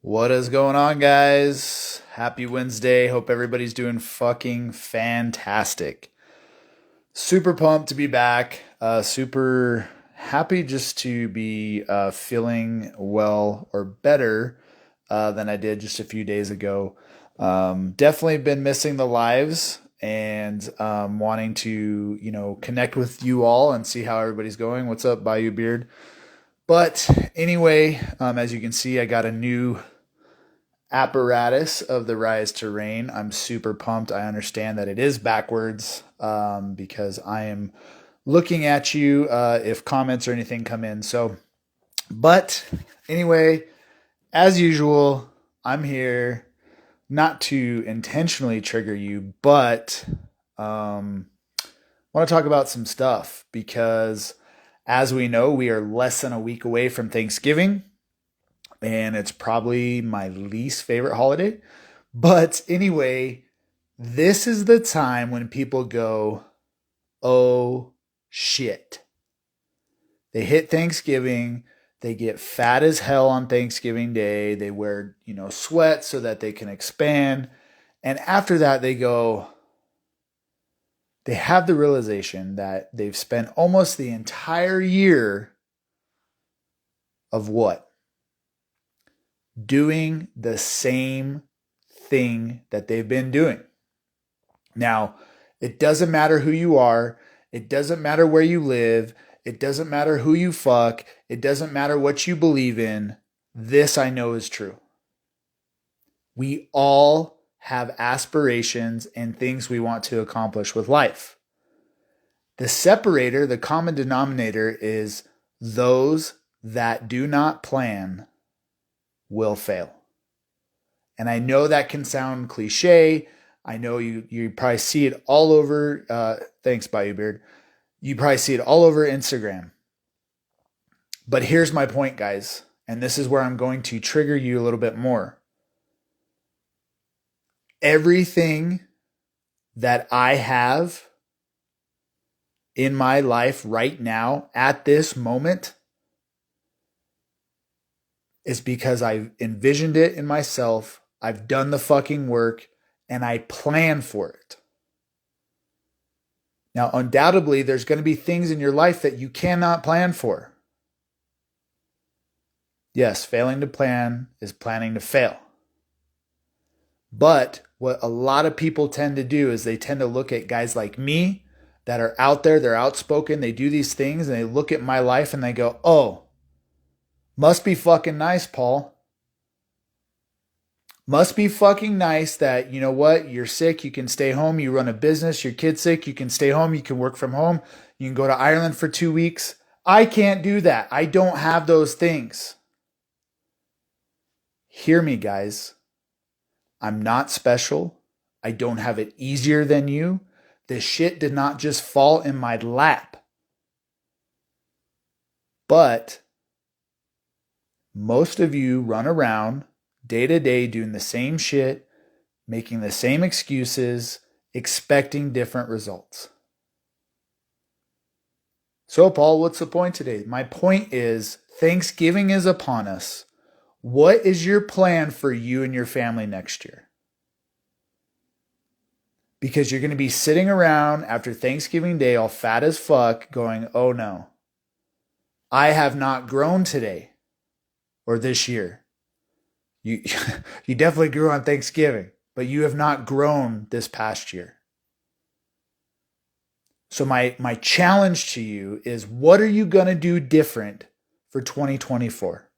What is going on, guys? Happy Wednesday. Hope everybody's doing fucking fantastic. Super pumped to be back. Super happy just to be feeling well or better than I did just a few days ago. Definitely been missing the lives and wanting to, connect with you all and see how everybody's going. What's up, Bayou Beard? But anyway, as you can see, I got a new apparatus of the Rise to Reign. I'm super pumped. I understand that it is backwards because I am looking at you if comments or anything come in. But anyway, as usual, I'm here not to intentionally trigger you, but want to talk about some stuff because as we know, we are less than a week away from Thanksgiving. And it's probably my least favorite holiday. But anyway, this is the time when people go, oh shit. They hit Thanksgiving. They get fat as hell on Thanksgiving Day. They wear, sweats so that they can expand. And after that, they have the realization that they've spent almost the entire year of what? Doing the same thing that they've been doing. Now, it doesn't matter who you are. It doesn't matter where you live. It doesn't matter who you fuck. It doesn't matter what you believe in. This I know is true. We all have aspirations and things we want to accomplish with life. The separator, the common denominator is those that do not plan will fail. And I know that can sound cliche. I know you probably see it all over. Thanks, Bayou Beard. You probably see it all over Instagram. But here's my point, guys. And this is where I'm going to trigger you a little bit more. Everything that I have in my life right now at this moment is because I've envisioned it in myself, I've done the fucking work, and I plan for it. Now, undoubtedly, there's going to be things in your life that you cannot plan for. Yes, failing to plan is planning to fail. But what a lot of people tend to do is they tend to look at guys like me that are out there, they're outspoken, they do these things, and they look at my life and they go, oh, must be fucking nice, Paul. Must be fucking nice that, you know what, you're sick, you can stay home, you run a business, your kid's sick, you can stay home, you can work from home, you can go to Ireland for 2 weeks. I can't do that. I don't have those things. Hear me, guys. I'm not special. I don't have it easier than you. This shit did not just fall in my lap. But most of you run around day to day doing the same shit, making the same excuses, expecting different results. So, Paul, what's the point today? My point is Thanksgiving is upon us. What is your plan for you and your family next year? Because you're going to be sitting around after Thanksgiving Day all fat as fuck going, oh no, I have not grown today. Or this year. You definitely grew on Thanksgiving, but you have not grown this past year. So my challenge to you is, what are you going to do different for 2024?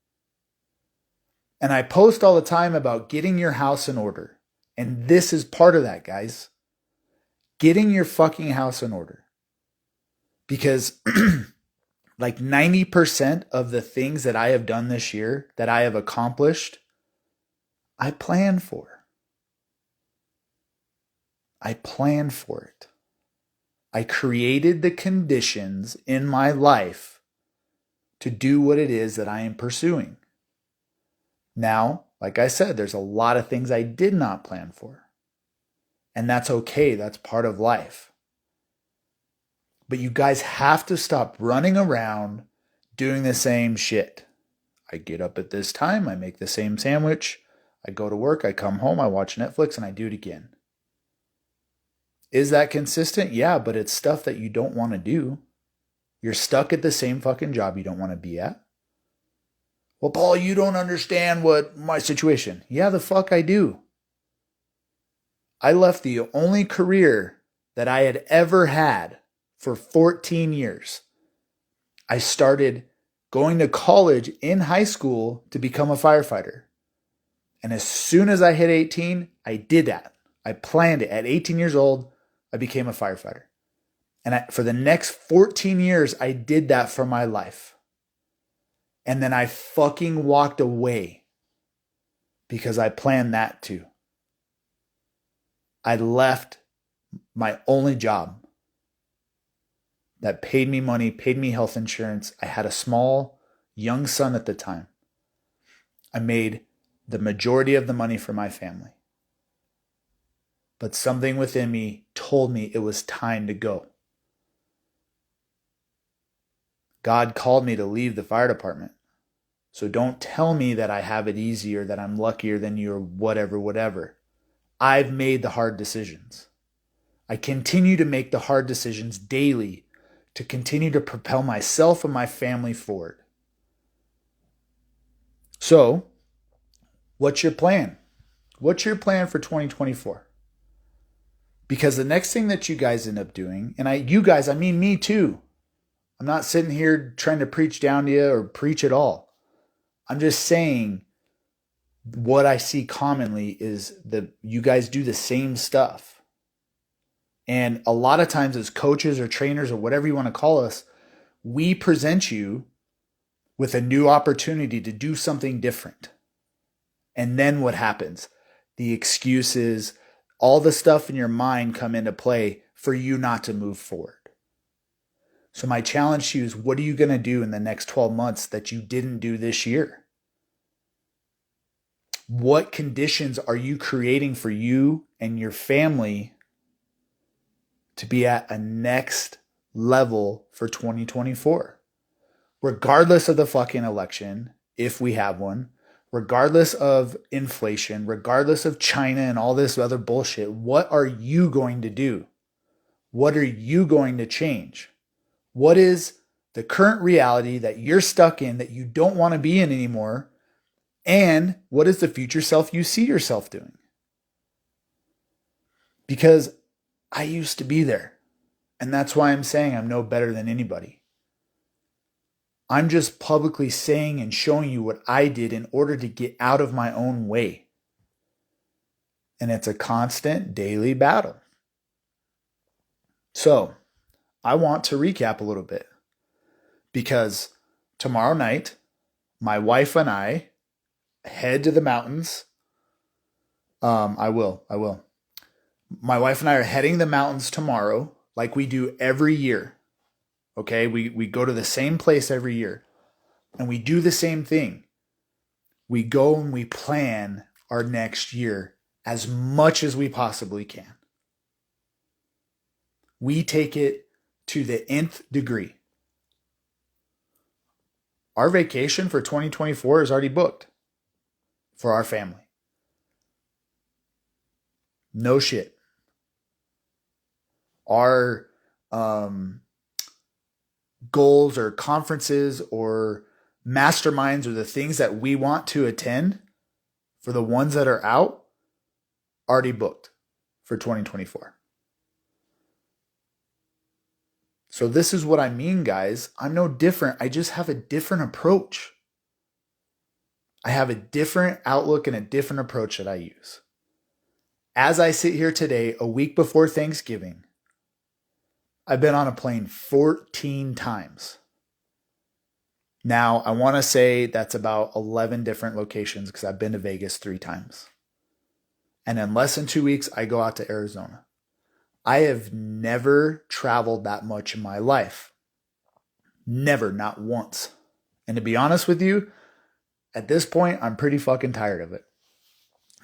And I post all the time about getting your house in order. And this is part of that, guys. Getting your fucking house in order. Because like 90% of the things that I have done this year, that I have accomplished, I planned for. I planned for it. I created the conditions in my life to do what it is that I am pursuing. Now, like I said, there's a lot of things I did not plan for. And that's okay. That's part of life. But you guys have to stop running around doing the same shit. I get up at this time, I make the same sandwich, I go to work, I come home, I watch Netflix, and I do it again. Is that consistent? Yeah, but it's stuff that you don't want to do. You're stuck at the same fucking job you don't want to be at. Well, Paul, you don't understand what my situation. Yeah, the fuck I do. I left the only career that I had ever had for 14 years. I started going to college in high school to become a firefighter. And as soon as I hit 18, I did that. I planned it. At 18 years old, I became a firefighter. And for the next 14 years, I did that for my life. And then I fucking walked away because I planned that too. I left my only job that paid me money, paid me health insurance. I had a small, young son at the time. I made the majority of the money for my family. But something within me told me it was time to go. God called me to leave the fire department. So don't tell me that I have it easy or that I'm luckier than you or whatever. I've made the hard decisions. I continue to make the hard decisions daily to continue to propel myself and my family forward. So, what's your plan? What's your plan for 2024? Because the next thing that you guys end up doing, and I mean me too. I'm not sitting here trying to preach down to you or preach at all. I'm just saying what I see commonly is that you guys do the same stuff. And a lot of times as coaches or trainers or whatever you want to call us, we present you with a new opportunity to do something different. And then what happens? The excuses, all the stuff in your mind come into play for you not to move forward. So my challenge to you is, what are you going to do in the next 12 months that you didn't do this year? What conditions are you creating for you and your family to be at a next level for 2024? Regardless of the fucking election, if we have one, regardless of inflation, regardless of China and all this other bullshit, what are you going to do? What are you going to change? What is the current reality that you're stuck in that you don't want to be in anymore? And what is the future self you see yourself doing? Because I used to be there. And that's why I'm saying I'm no better than anybody. I'm just publicly saying and showing you what I did in order to get out of my own way. And it's a constant daily battle. So, I want to recap a little bit. Because tomorrow night, my wife and I head to the mountains. I will. My wife and I are heading the mountains tomorrow, like we do every year. Okay, we go to the same place every year, and we do the same thing. We go and we plan our next year as much as we possibly can. We take it to the nth degree. Our vacation for 2024 is already booked for our family. No shit. Our goals or conferences or masterminds or the things that we want to attend, for the ones that are out, already booked for 2024. So this is what I mean, guys. I'm no different. I just have a different approach. I have a different outlook and a different approach that I use. As I sit here today, a week before Thanksgiving, I've been on a plane 14 times. Now, I want to say that's about 11 different locations because I've been to Vegas 3 times. And in less than 2 weeks, I go out to Arizona. I have never traveled that much in my life. Never, not once. And to be honest with you, at this point, I'm pretty fucking tired of it.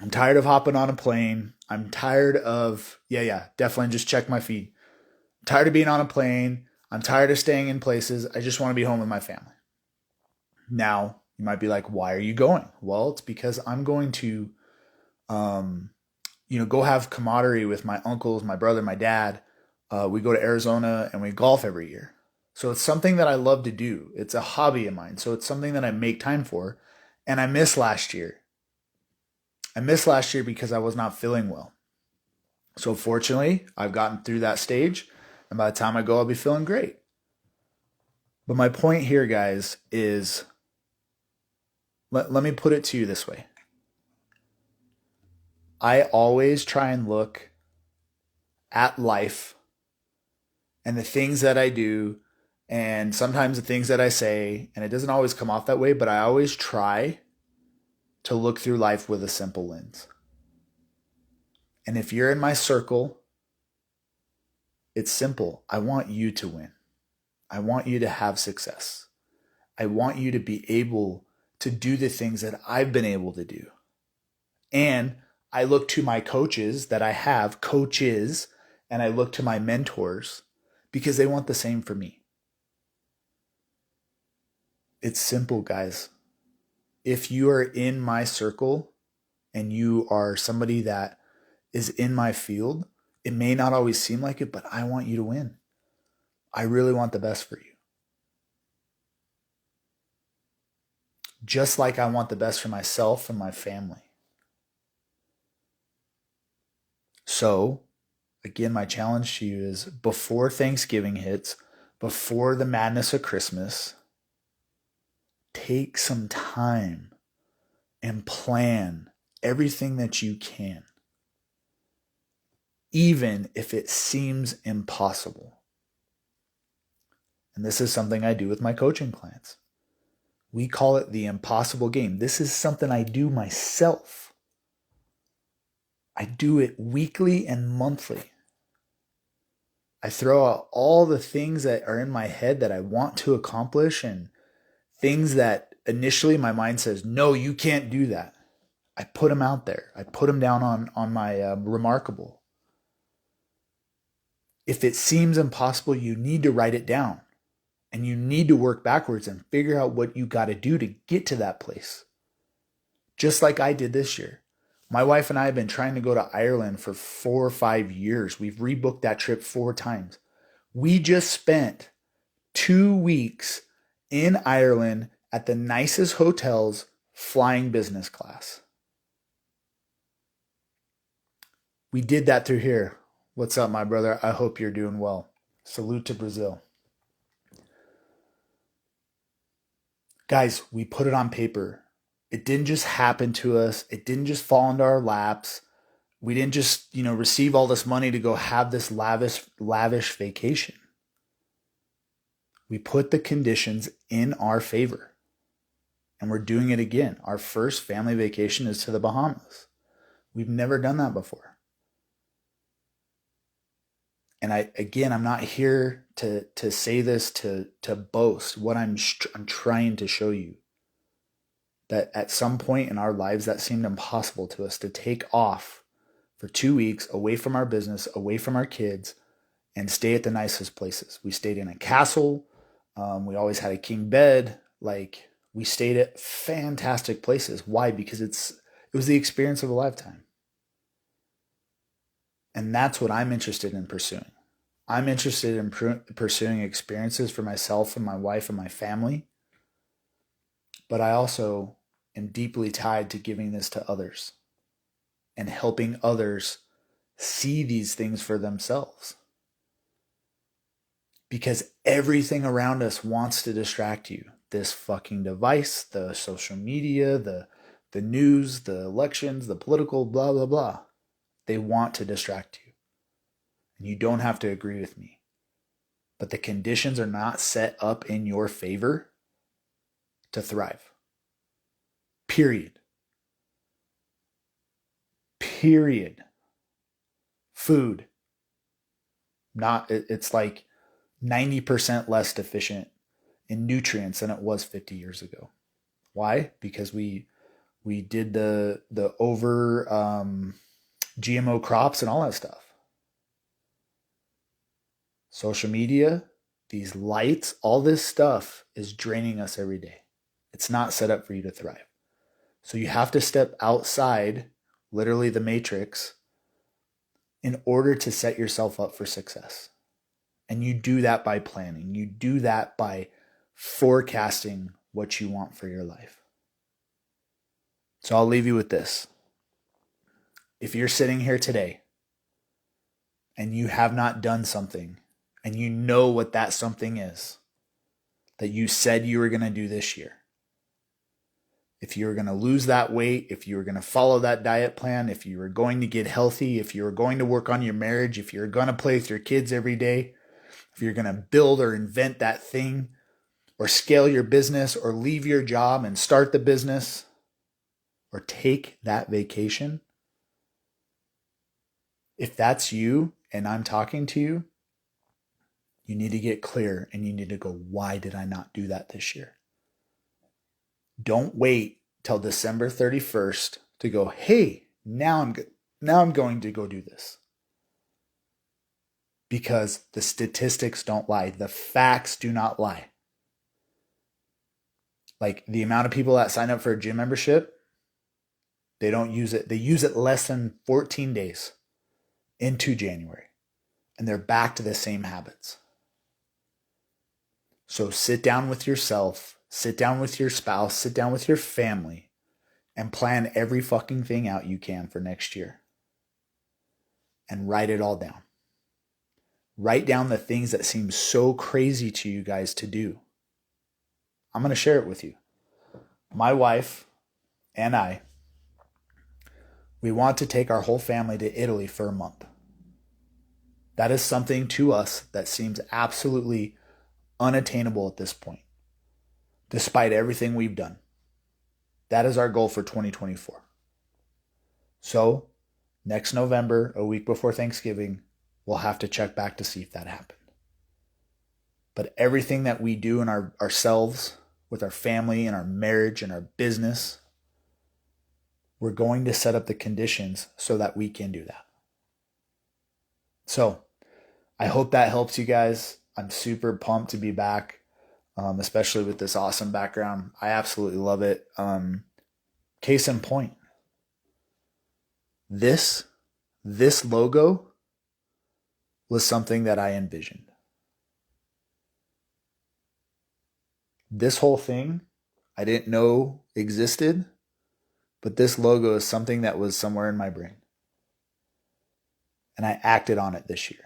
I'm tired of hopping on a plane. I'm tired of, definitely just check my feed. I'm tired of being on a plane. I'm tired of staying in places. I just want to be home with my family. Now, You might be like, why are you going? Well, it's because I'm going to, go have camaraderie with my uncles, my brother, my dad. We go to Arizona and we golf every year. So it's something that I love to do. It's a hobby of mine. So it's something that I make time for. And I missed last year. I missed last year because I was not feeling well. So fortunately, I've gotten through that stage. And by the time I go, I'll be feeling great. But my point here, guys, is let me put it to you this way. I always try and look at life and the things that I do and sometimes the things that I say, and it doesn't always come off that way, but I always try to look through life with a simple lens. And if you're in my circle, it's simple. I want you to win. I want you to have success. I want you to be able to do the things that I've been able to do. And I look to my coaches that I have, coaches, and I look to my mentors because they want the same for me. It's simple, guys. If you are in my circle and you are somebody that is in my field, it may not always seem like it, but I want you to win. I really want the best for you. Just like I want the best for myself and my family. So, again, my challenge to you is before Thanksgiving hits, before the madness of Christmas, take some time and plan everything that you can, even if it seems impossible. And this is something I do with my coaching clients. We call it the impossible game. This is something I do myself. I do it weekly and monthly. I throw out all the things that are in my head that I want to accomplish and things that initially my mind says, no, you can't do that. I put them out there. I put them down on my Remarkable. If it seems impossible, you need to write it down. And you need to work backwards and figure out what you got to do to get to that place. Just like I did this year. My wife and I have been trying to go to Ireland for 4 or 5 years. We've rebooked that trip 4 times. We just spent 2 weeks in Ireland at the nicest hotels flying business class. We did that through here. What's up, my brother? I hope you're doing well. Salute to Brazil. Guys, we put it on paper. It didn't just happen to us. It didn't just fall into our laps. We didn't just, receive all this money to go have this lavish vacation. We put the conditions in our favor. And we're doing it again. Our first family vacation is to the Bahamas. We've never done that before. And I'm not here to say this to boast. What I'm trying to show you, that at some point in our lives that seemed impossible to us, to take off for 2 weeks away from our business, away from our kids, and stay at the nicest places. We stayed in a castle. We always had a king bed. We stayed at fantastic places. Why? Because it was the experience of a lifetime. And that's what I'm interested in pursuing. I'm interested in pursuing experiences for myself and my wife and my family. But I also am deeply tied to giving this to others and helping others see these things for themselves. Because everything around us wants to distract you. This fucking device, the social media, the news, the elections, the political blah, blah, blah. They want to distract you. And you don't have to agree with me. But the conditions are not set up in your favor to thrive. Period. Food. It's like 90% less deficient in nutrients than it was 50 years ago. Why? Because we did the over GMO crops and all that stuff. Social media, these lights, all this stuff is draining us every day. It's not set up for you to thrive. So you have to step outside, literally the matrix, in order to set yourself up for success. And you do that by planning. You do that by forecasting what you want for your life. So I'll leave you with this. If you're sitting here today and you have not done something and you know what that something is that you said you were going to do this year, if you were going to lose that weight, if you were going to follow that diet plan, if you were going to get healthy, if you were going to work on your marriage, if you're going to play with your kids every day, if you're going to build or invent that thing or scale your business or leave your job and start the business or take that vacation, if that's you and I'm talking to you, you need to get clear and you need to go, why did I not do that this year? Don't wait till December 31st to go, hey, now I'm going to go do this. Because the statistics don't lie. The facts do not lie. Like the amount of people that sign up for a gym membership, they don't use it. They use it less than 14 days into January. And they're back to the same habits. So sit down with yourself, sit down with your spouse, sit down with your family, and plan every fucking thing out you can for next year. And write it all down. Write down the things that seem so crazy to you guys to do. I'm going to share it with you. My wife and I, we want to take our whole family to Italy for a month. That is something to us that seems absolutely unattainable at this point, despite everything we've done. That is our goal for 2024. So, next November, a week before Thanksgiving, we'll have to check back to see if that happened. But everything that we do in ourselves, with our family and our marriage and our business, we're going to set up the conditions so that we can do that. So, I hope that helps you guys. I'm super pumped to be back, especially with this awesome background. I absolutely love it. Case in point, this logo was something that I envisioned. This whole thing I didn't know existed, but this logo is something that was somewhere in my brain. And I acted on it this year.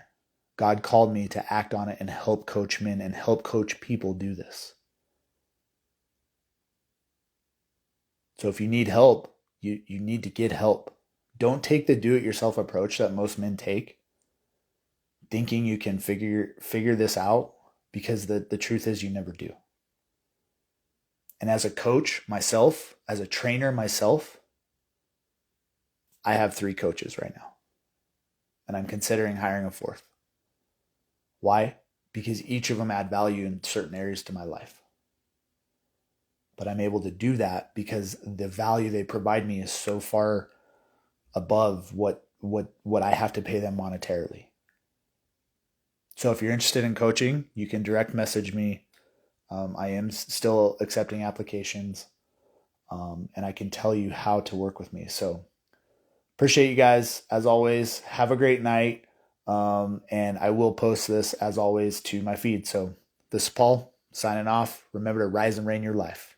God called me to act on it and help coach men and help coach people do this. So if you need help, you need to get help. Don't take the do-it-yourself approach that most men take, thinking you can figure this out, because the truth is you never do. And as a coach myself, as a trainer myself, I have 3 coaches right now. And I'm considering hiring a 4th. Why? Because each of them add value in certain areas to my life. But I'm able to do that because the value they provide me is so far above what I have to pay them monetarily. So if you're interested in coaching, you can direct message me. I am still accepting applications, and I can tell you how to work with me. So appreciate you guys. As always, have a great night. And I will post this, as always, to my feed. So this is Paul signing off. Remember to rise and reign your life.